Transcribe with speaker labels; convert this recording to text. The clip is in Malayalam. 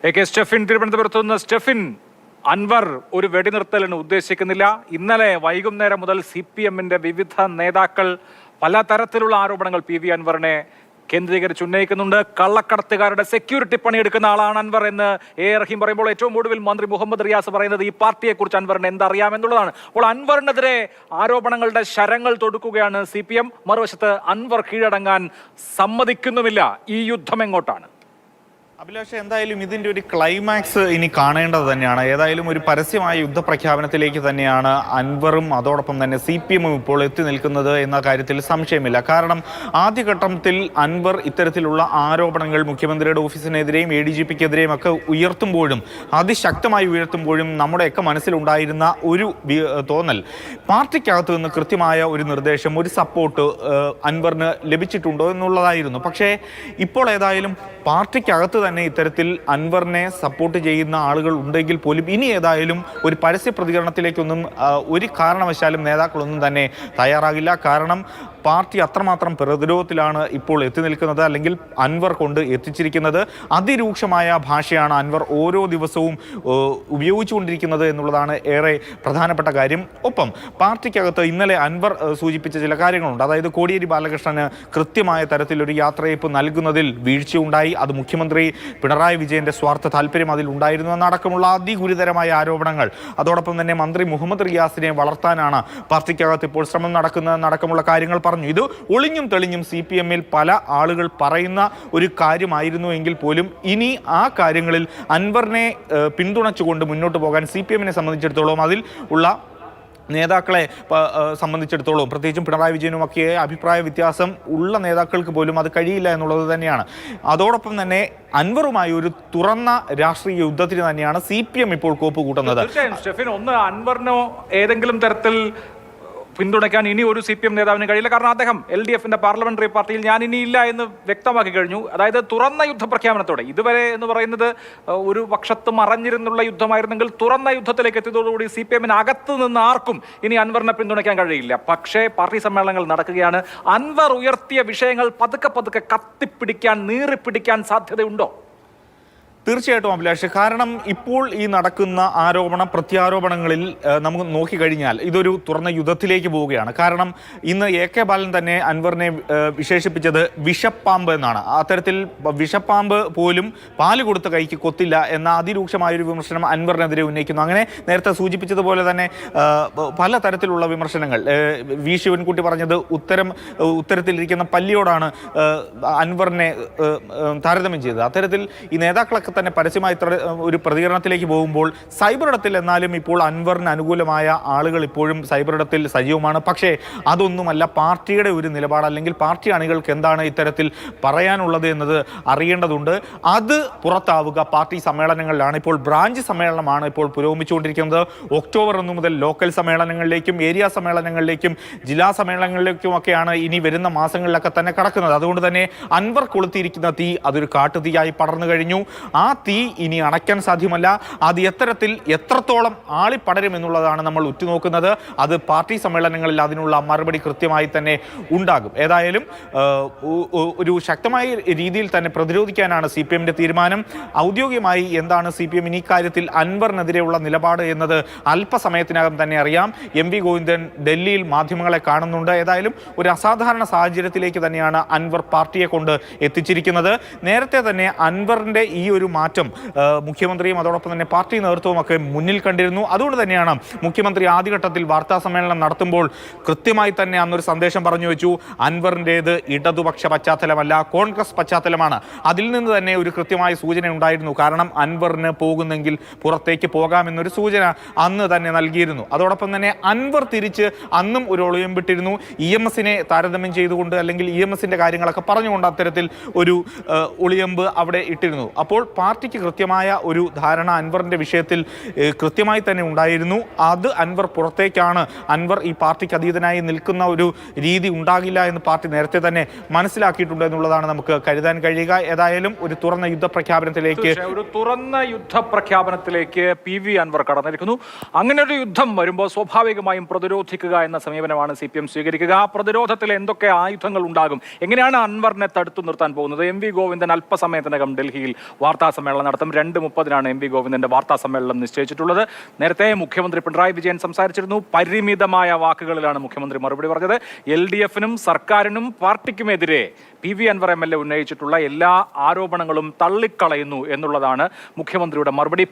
Speaker 1: AK സ്റ്റെഫിൻ തിരുവനന്തപുരത്ത് നിന്ന്. സ്റ്റെഫിൻ, അൻവർ ഒരു വെടിനിർത്തലിന് ഉദ്ദേശിക്കുന്നില്ല. ഇന്നലെ വൈകുന്നേരം മുതൽ CPM-ന്റെ വിവിധ നേതാക്കൾ പലതരത്തിലുള്ള ആരോപണങ്ങൾ PV അൻവറിനെ കേന്ദ്രീകരിച്ച് ഉന്നയിക്കുന്നുണ്ട്. കള്ളക്കടത്തുകാരുടെ സെക്യൂരിറ്റി പണിയെടുക്കുന്ന ആളാണ് അൻവർ എന്ന് റഹീം പറയുമ്പോൾ ഏറ്റവും ഒടുവിൽ മന്ത്രി മുഹമ്മദ് റിയാസ് പറയുന്നത് ഈ പാർട്ടിയെക്കുറിച്ച് അൻവറിന് എന്തറിയാമെന്നുള്ളതാണ്. അപ്പോൾ അൻവറിനെതിരെ ആരോപണങ്ങളുടെ ശരങ്ങൾ തൊടുക്കുകയാണ് CPM. മറുവശത്ത് അൻവർ കീഴടങ്ങാൻ സമ്മതിക്കുന്നുമില്ല. ഈ യുദ്ധം എങ്ങോട്ടാണ്?
Speaker 2: അഭിലാഷ്, എന്തായാലും ഇതിൻ്റെ ഒരു ക്ലൈമാക്സ് ഇനി കാണേണ്ടത് തന്നെയാണ്. ഏതായാലും ഒരു പരസ്യമായ യുദ്ധപ്രഖ്യാപനത്തിലേക്ക് തന്നെയാണ് അൻവറും അതോടൊപ്പം തന്നെ CPM-ഉം ഇപ്പോൾ എത്തി നിൽക്കുന്നത് എന്ന കാര്യത്തിൽ സംശയമില്ല. കാരണം ആദ്യഘട്ടത്തിൽ അൻവർ ഇത്തരത്തിലുള്ള ആരോപണങ്ങൾ മുഖ്യമന്ത്രിയുടെ ഓഫീസിനെതിരെയും ADGP-ക്കെതിരെയും ഒക്കെ ഉയർത്തുമ്പോഴും അതിശക്തമായി ഉയർത്തുമ്പോഴും നമ്മുടെയൊക്കെ മനസ്സിലുണ്ടായിരുന്ന ഒരു തോന്നൽ പാർട്ടിക്കകത്ത് നിന്ന് കൃത്യമായ ഒരു നിർദ്ദേശം, ഒരു സപ്പോർട്ട് അൻവറിന് ലഭിച്ചിട്ടുണ്ടോ എന്നുള്ളതായിരുന്നു. പക്ഷേ ഇപ്പോൾ ഏതായാലും പാർട്ടിക്കകത്ത് തന്നെ ഇത്തരത്തിൽ അൻവറിനെ സപ്പോർട്ട് ചെയ്യുന്ന ആളുകൾ ഉണ്ടെങ്കിൽ പോലും ഇനി ഏതായാലും ഒരു പരസ്യ പ്രതികരണത്തിലേക്കൊന്നും ഒരു കാരണവശാലും നേതാക്കളൊന്നും തന്നെ തയ്യാറാകില്ല. കാരണം പാർട്ടി അത്രമാത്രം പ്രതിരോധത്തിലാണ് ഇപ്പോൾ എത്തി നിൽക്കുന്നത്, അല്ലെങ്കിൽ അൻവർ കൊണ്ട് എത്തിച്ചിരിക്കുന്നത്. അതിരൂക്ഷമായ ഭാഷയാണ് അൻവർ ഓരോ ദിവസവും ഉപയോഗിച്ചുകൊണ്ടിരിക്കുന്നത് എന്നുള്ളതാണ് ഏറെ പ്രധാനപ്പെട്ട കാര്യം. ഒപ്പം പാർട്ടിക്കകത്ത് ഇന്നലെ അൻവർ സൂചിപ്പിച്ച ചില കാര്യങ്ങളുണ്ട്. അതായത് കോടിയേരി ബാലകൃഷ്ണന് കൃത്യമായ തരത്തിലൊരു യാത്രയയപ്പ് നൽകുന്നതിൽ വീഴ്ചയുണ്ടായി. അത് മുഖ്യമന്ത്രി പിണറായി വിജയന്റെ സ്വാർത്ഥ താല്പര്യം അതിൽ ഉണ്ടായിരുന്നു എന്നടക്കമുള്ള അതിഗുരുതരമായ ആരോപണങ്ങൾ. അതോടൊപ്പം തന്നെ മന്ത്രി മുഹമ്മദ് റിയാസിനെ വളർത്താനാണ് പാർട്ടിക്കകത്ത് ഇപ്പോൾ ശ്രമം നടക്കുന്നതെന്നടക്കമുള്ള കാര്യങ്ങൾ പറഞ്ഞു. ഇത് ഒളിഞ്ഞും തെളിഞ്ഞും CPM-ൽ പല ആളുകൾ പറയുന്ന ഒരു കാര്യമായിരുന്നു എങ്കിൽ പോലും ഇനി ആ കാര്യങ്ങളിൽ അൻവറിനെ പിന്തുണച്ചുകൊണ്ട് മുന്നോട്ട് പോകാൻ CPM-നെ സംബന്ധിച്ചിടത്തോളം അതിൽ ഉള്ള നേതാക്കളെ സംബന്ധിച്ചിടത്തോളം, പ്രത്യേകിച്ചും പിണറായി വിജയനുമൊക്കെ അഭിപ്രായ വ്യത്യാസം ഉള്ള നേതാക്കൾക്ക് പോലും അത് കഴിയില്ല എന്നുള്ളത് തന്നെയാണ്. അതോടൊപ്പം തന്നെ അൻവറുമായി ഒരു തുറന്ന രാഷ്ട്രീയ യുദ്ധത്തിന് തന്നെയാണ് CPM ഇപ്പോൾ കോപ്പ് കൂട്ടുന്നത്.
Speaker 1: സ്റ്റെഫിൻ, ഒന്ന് അൻവറിനോ ഏതെങ്കിലും തരത്തിൽ പിന്തുണയ്ക്കാൻ ഇനി ഒരു CPM നേതാവിന് കഴിയില്ല. കാരണം അദ്ദേഹം LDF-ന്റെ പാർലമെന്ററി പാർട്ടിയിൽ ഞാൻ ഇനിയില്ല എന്ന് വ്യക്തമാക്കി കഴിഞ്ഞു. അതായത് തുറന്ന യുദ്ധപ്രഖ്യാപനത്തോടെ, ഇതുവരെ എന്ന് പറയുന്നത് ഒരു പക്ഷത്ത് മറഞ്ഞിരുന്നുള്ള യുദ്ധമായിരുന്നെങ്കിൽ തുറന്ന യുദ്ധത്തിലേക്ക് എത്തിയതോടുകൂടി CPM-ന് അകത്ത് നിന്ന് ആർക്കും ഇനി അൻവറിനെ പിന്തുണയ്ക്കാൻ കഴിയില്ല. പക്ഷേ പാർട്ടി സമ്മേളനങ്ങൾ നടക്കുകയാണ്. അൻവർ ഉയർത്തിയ വിഷയങ്ങൾ പതുക്കെ പതുക്കെ കത്തിപ്പിടിക്കാൻ, നീറിപ്പിടിക്കാൻ സാധ്യതയുണ്ടോ?
Speaker 2: തീർച്ചയായിട്ടും അഭിലാഷ്, കാരണം ഇപ്പോൾ ഈ നടക്കുന്ന പ്രത്യാരോപണങ്ങളിൽ നമുക്ക് നോക്കിക്കഴിഞ്ഞാൽ ഇതൊരു തുറന്ന യുദ്ധത്തിലേക്ക് പോവുകയാണ്. കാരണം ഇന്ന് AK ബാലൻ തന്നെ അൻവറിനെ വിശേഷിപ്പിച്ചത് വിഷപ്പാമ്പ് എന്നാണ്. അത്തരത്തിൽ വിഷപ്പാമ്പ് പോലും പാല് കൊടുത്ത കൈക്ക് കൊത്തില്ല എന്ന അതിരൂക്ഷമായൊരു വിമർശനം അൻവറിനെതിരെ ഉന്നയിക്കുന്നു. അങ്ങനെ നേരത്തെ സൂചിപ്പിച്ചതുപോലെ തന്നെ പലതരത്തിലുള്ള വിമർശനങ്ങൾ. വി ശിവൻകുട്ടി പറഞ്ഞത് ഉത്തരത്തിലിരിക്കുന്ന പല്ലിയോടാണ് അൻവറിനെ താരതമ്യം ചെയ്തത്. അത്തരത്തിൽ ഈ നേതാക്കളൊക്കെ തന്നെ പരസ്യമായി ഒരു പ്രതികരണത്തിലേക്ക് പോകുമ്പോൾ സൈബറിടത്തിൽ എന്നാലും ഇപ്പോൾ അൻവറിന് അനുകൂലമായ ആളുകൾ ഇപ്പോഴും സൈബറിടത്തിൽ സജീവമാണ്. പക്ഷേ അതൊന്നുമല്ല പാർട്ടിയുടെ ഒരു നിലപാട്, അല്ലെങ്കിൽ പാർട്ടി അണികൾക്ക് എന്താണ് ഇത്തരത്തിൽ പറയാനുള്ളത് എന്നത് അറിയേണ്ടതുണ്ട്. അത് പുറത്താവുക പാർട്ടി സമ്മേളനങ്ങളിലാണ്. ഇപ്പോൾ ബ്രാഞ്ച് സമ്മേളനമാണ് ഇപ്പോൾ പുരോഗമിച്ചുകൊണ്ടിരിക്കുന്നത്. ഒക്ടോബർ 1 മുതൽ ലോക്കൽ സമ്മേളനങ്ങളിലേക്കും ഏരിയ സമ്മേളനങ്ങളിലേക്കും ജില്ലാ സമ്മേളനങ്ങളിലേക്കും ഒക്കെയാണ് ഇനി വരുന്ന മാസങ്ങളിലൊക്കെ തന്നെ കടക്കുന്നത്. അതുകൊണ്ട് തന്നെ അൻവർ കൊളുത്തിയിരിക്കുന്ന തീ അതൊരു കാട്ടുതീയായി പടർന്നു കഴിഞ്ഞു. ആ തീ ഇനി അണയ്ക്കാൻ സാധ്യമല്ല. അത് എത്രത്തോളം ആളിപ്പടരും എന്നുള്ളതാണ് നമ്മൾ ഉറ്റുനോക്കുന്നത്. അത് പാർട്ടി സമ്മേളനങ്ങളിൽ അതിനുള്ള മറുപടി കൃത്യമായി തന്നെ ഉണ്ടാകും. ഏതായാലും ഒരു ശക്തമായ രീതിയിൽ തന്നെ പ്രതിരോധിക്കാനാണ് CPM-ന്റെ തീരുമാനം. ഔദ്യോഗികമായി എന്താണ് CPM ഈ കാര്യത്തിൽ അൻവറിനെതിരെയുള്ള നിലപാട് എന്നത് അല്പസമയത്തിനകം തന്നെ അറിയാം. MV ഗോവിന്ദൻ ഡൽഹിയിൽ മാധ്യമങ്ങളെ കാണുന്നുണ്ട്. ഏതായാലും ഒരു അസാധാരണ സാഹചര്യത്തിലേക്ക് തന്നെയാണ് അൻവർ പാർട്ടിയെ കൊണ്ട് എത്തിച്ചിരിക്കുന്നത്. നേരത്തെ തന്നെ അൻവറിന്റെ ഈ ഒരു മാറ്റം മുഖ്യമന്ത്രിയും അതോടൊപ്പം തന്നെ പാർട്ടി നേതൃത്വവും ഒക്കെ മുന്നിൽ കണ്ടിരുന്നു. അതുകൊണ്ട് തന്നെയാണ് മുഖ്യമന്ത്രി ആദ്യഘട്ടത്തിൽ വാർത്താ സമ്മേളനം നടത്തുമ്പോൾ കൃത്യമായി തന്നെ അന്നൊരു സന്ദേശം പറഞ്ഞു വെച്ചു. അൻവറിൻ്റേത് ഇടതുപക്ഷ പശ്ചാത്തലമല്ല, കോൺഗ്രസ് പശ്ചാത്തലമാണ്. അതിൽ നിന്ന് തന്നെ ഒരു കൃത്യമായ സൂചന ഉണ്ടായിരുന്നു. കാരണം അൻവറിന് പോകുന്നെങ്കിൽ പുറത്തേക്ക് പോകാമെന്നൊരു സൂചന അന്ന് തന്നെ നൽകിയിരുന്നു. അതോടൊപ്പം തന്നെ അൻവർ തിരിച്ച് അന്നും ഒരു ഒളിയം വിട്ടിരുന്നു. EMS-നെ താരതമ്യം ചെയ്തുകൊണ്ട്, അല്ലെങ്കിൽ EMS-ന്റെ കാര്യങ്ങളൊക്കെ പറഞ്ഞുകൊണ്ട് അത്തരത്തിൽ ഒരു ഒളിയമ്പ് അവിടെ ഇട്ടിരുന്നു. അപ്പോൾ പാർട്ടിക്ക് കൃത്യമായ ഒരു ധാരണ അൻവറിന്റെ വിഷയത്തിൽ കൃത്യമായി തന്നെ ഉണ്ടായിരുന്നു. അത് അൻവർ പുറത്തേക്കാണ്, അൻവർ ഈ പാർട്ടിക്ക് അതീതനായി നിൽക്കുന്ന ഒരു രീതി ഉണ്ടാകില്ല എന്ന് പാർട്ടി നേരത്തെ തന്നെ മനസ്സിലാക്കിയിട്ടുണ്ട് എന്നുള്ളതാണ് നമുക്ക് കരുതാൻ കഴിയുക. ഏതായാലും ഒരു തുറന്ന യുദ്ധപ്രഖ്യാപനത്തിലേക്ക് PV അൻവർ കടന്നിരിക്കുന്നു. അങ്ങനെ ഒരു യുദ്ധം വരുമ്പോൾ സ്വാഭാവികമായും പ്രതിരോധിക്കുക എന്ന സമീപനമാണ് CPM സ്വീകരിക്കുക. ആ പ്രതിരോധത്തിൽ എന്തൊക്കെ ആയുധങ്ങൾ ഉണ്ടാകും, എങ്ങനെയാണ് അൻവറിനെ തടുത്തു നിർത്താൻ പോകുന്നത്? MV ഗോവിന്ദൻ അല്പസമയത്തിനകം ഡൽഹിയിൽ വാർത്താ
Speaker 1: സമ്മേളനം നടത്തും. 2:30 എം വി ഗോവിന്ദന്റെ വാർത്താ സമ്മേളനം നിശ്ചയിച്ചിട്ടുള്ളത്. നേരത്തെ മുഖ്യമന്ത്രി പിണറായി വിജയൻ സംസാരിച്ചിരുന്നു. പരിമിതമായ വാക്കുകളിലാണ് മുഖ്യമന്ത്രി മറുപടി പറഞ്ഞത്. LDF-നും സർക്കാരിനും പാർട്ടിക്കുമെതിരെ PV അൻവർ MLA ഉന്നയിച്ചിട്ടുള്ള എല്ലാ ആരോപണങ്ങളും തള്ളിക്കളയുന്നു എന്നുള്ളതാണ് മുഖ്യമന്ത്രിയുടെ മറുപടി.